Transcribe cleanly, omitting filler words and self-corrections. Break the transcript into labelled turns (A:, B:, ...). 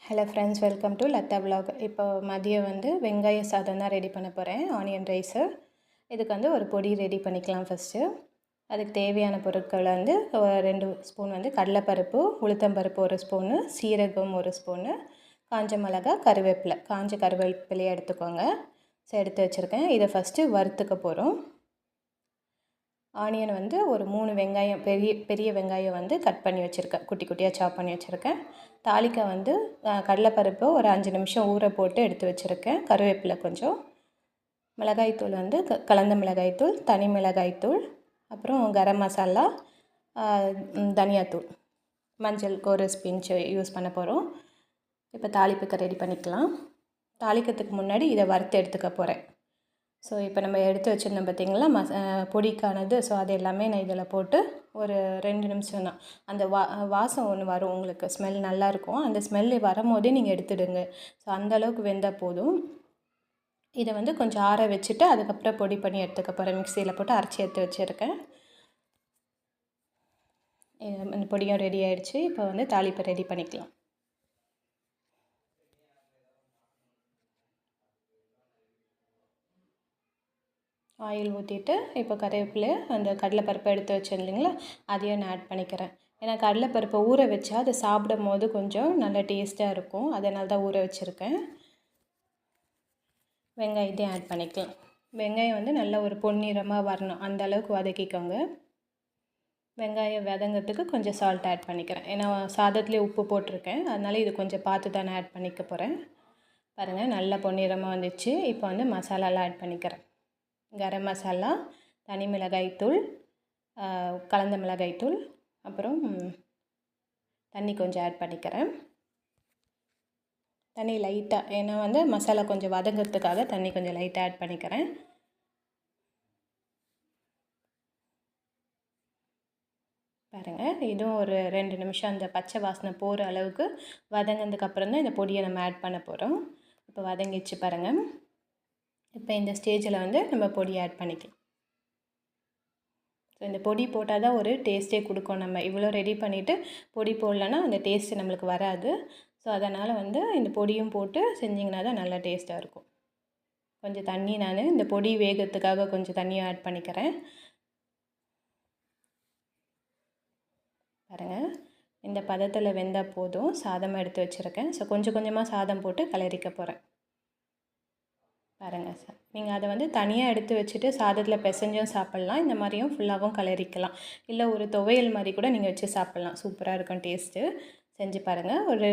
A: Hello friends, welcome to Latha vlog. இப்போ மதியம் வெங்காய சாதம் தான் ரெடி பண்ண போகிறேன், ஆனியன் ரைஸு. இதுக்கு ஒரு பொடி ரெடி பண்ணிக்கலாம் ஃபஸ்ட்டு. அதுக்கு தேவையான பொருட்கள் 2 ஸ்பூன் கடலைப்பருப்பு, உளுத்தம்பருப்பு 1 ஸ்பூனு, சீரகம் 1 ஸ்பூனு, காஞ்ச மிளகா, கருவேப்பிலை, காஞ்ச கருவேப்பிலையை எடுத்துக்கோங்க. ஸோ எடுத்து வச்சுருக்கேன். இதை ஃபஸ்ட்டு வறுத்துக்க போகிறோம். ஆனியன் ஒரு 3 வெங்காயம், பெரிய வெங்காயம் கட் பண்ணி வச்சுருக்கேன், குட்டி குட்டியாக சாப் பண்ணி வச்சுருக்கேன். தாளிக்க கடலைப்பருப்பு ஒரு 5 நிமிஷம் ஊற போட்டு எடுத்து வச்சுருக்கேன். கருவேப்பிலை கொஞ்சம், மிளகாய்த்தூள் கலந்த மிளகாய்த்தூள், தனி மிளகாய்த்தூள், அப்புறம் கரம் மசாலா, தனியாத்தூள், மஞ்சள் ஒரு பிஞ்ச் யூஸ் பண்ண போகிறோம். இப்போ தாளிப்புக்கு ரெடி பண்ணிக்கலாம். தாளிக்கிறதுக்கு முன்னாடி இதை வறுத்து எடுத்துக்க போகிறேன். ஸோ இப்போ நம்ம எடுத்து வச்சுருந்தோம் பார்த்திங்களா பொடிக்கானது. ஸோ அது எல்லாமே நான் இதில் போட்டு ஒரு 2 நிமிஷம் தான். அந்த வாசம் ஒன்று வரும், உங்களுக்கு ஸ்மெல் நல்லாயிருக்கும். அந்த ஸ்மெல்லு வரும்போதே நீங்கள் எடுத்துடுங்க. ஸோ அந்தளவுக்கு வெந்தால் போதும். இதை கொஞ்சம் ஆற வச்சுட்டு அதுக்கப்புறம் பொடி பண்ணி எடுத்துக்க போகிறேன். மிக்சியில் போட்டு அரைச்சி எடுத்து வச்சுருக்கேன். இந்த பொடியும் ரெடி ஆகிடுச்சு. இப்போ தாளிப்பை ரெடி பண்ணிக்கலாம். ஆயில் ஊற்றிட்டு இப்போ கருவேப்பிலை, அந்த கடலைப்பருப்பை எடுத்து வச்சேன் இல்லைங்களா, அதையும் நான் ஆட் பண்ணிக்கிறேன். ஏன்னா கடலைப்பருப்பை ஊற வச்சா அதை சாப்பிடும் போது கொஞ்சம் நல்லா டேஸ்ட்டாக இருக்கும். அதனால தான் ஊற வச்சுருக்கேன். வெங்காயத்தையும் ஆட் பண்ணிக்கலாம். வெங்காயம் நல்லா ஒரு பொன்னிறமாக வரணும், அந்த அளவுக்கு வதக்கிக்கோங்க. வெங்காயம் வதங்கிறதுக்கு கொஞ்சம் சால்ட் ஆட் பண்ணிக்கிறேன். ஏன்னா சாதத்துலேயே உப்பு போட்டிருக்கேன், அதனால் இது கொஞ்சம் பார்த்து தானே ஆட் பண்ணிக்க போகிறேன். பாருங்கள், நல்லா பொன்னிறமாக வந்துச்சு. இப்போ மசாலாலாம் ஆட் பண்ணிக்கிறேன். கரம் மசாலா, தனி மிளகாய்த்தூள், கலந்த மிளகாய்த்தூள், அப்புறம் தண்ணி கொஞ்சம் ஆட் பண்ணிக்கிறேன். தண்ணி லைட்டாக, ஏன்னா மசாலா கொஞ்சம் வதங்கிறதுக்காக தண்ணி கொஞ்சம் லைட்டாக ஆட் பண்ணிக்கிறேன். பாருங்கள், இதுவும் ஒரு 2 நிமிஷம் அந்த பச்சை வாசனை போகிற அளவுக்கு வதங்கினதுக்கப்புறம் தான் இந்த பொடியை நம்ம ஆட் பண்ண போகிறோம். இப்போ வதங்கிச்சு பாருங்கள். இப்போ இந்த ஸ்டேஜில் நம்ம பொடி ஆட் பண்ணிக்கலாம். ஸோ இந்த பொடி போட்டால் தான் ஒரு டேஸ்ட்டே கொடுக்கும். நம்ம இவ்வளோ ரெடி பண்ணிவிட்டு பொடி போடலன்னா அந்த டேஸ்ட்டு நம்மளுக்கு வராது. ஸோ அதனால் இந்த பொடியும் போட்டு செஞ்சிங்கன்னா தான் நல்லா டேஸ்ட்டாக இருக்கும். கொஞ்சம் தண்ணி நான் இந்த பொடி வேகிறதுக்காக கொஞ்சம் தண்ணியும் ஆட் பண்ணிக்கிறேன். பாருங்கள், இந்த பதத்தில் வெந்தால் போதும். சாதமாக எடுத்து வச்சுருக்கேன். ஸோ கொஞ்சம் கொஞ்சமாக சாதம் போட்டு கிளறிக்க போகிறேன். பாருங்கள் சார், நீங்கள் அதை தனியாக எடுத்து வச்சுட்டு சாதத்தில் பிசைஞ்சும் சாப்பிட்லாம். இந்த மாதிரியும் ஃபுல்லாகவும் கிளறிக்கலாம். இல்லை ஒரு துவையல் மாதிரி கூட நீங்கள் வச்சு சாப்பிட்லாம். சூப்பராக இருக்கும் டேஸ்ட்டு. செஞ்சு பாருங்கள். ஒரு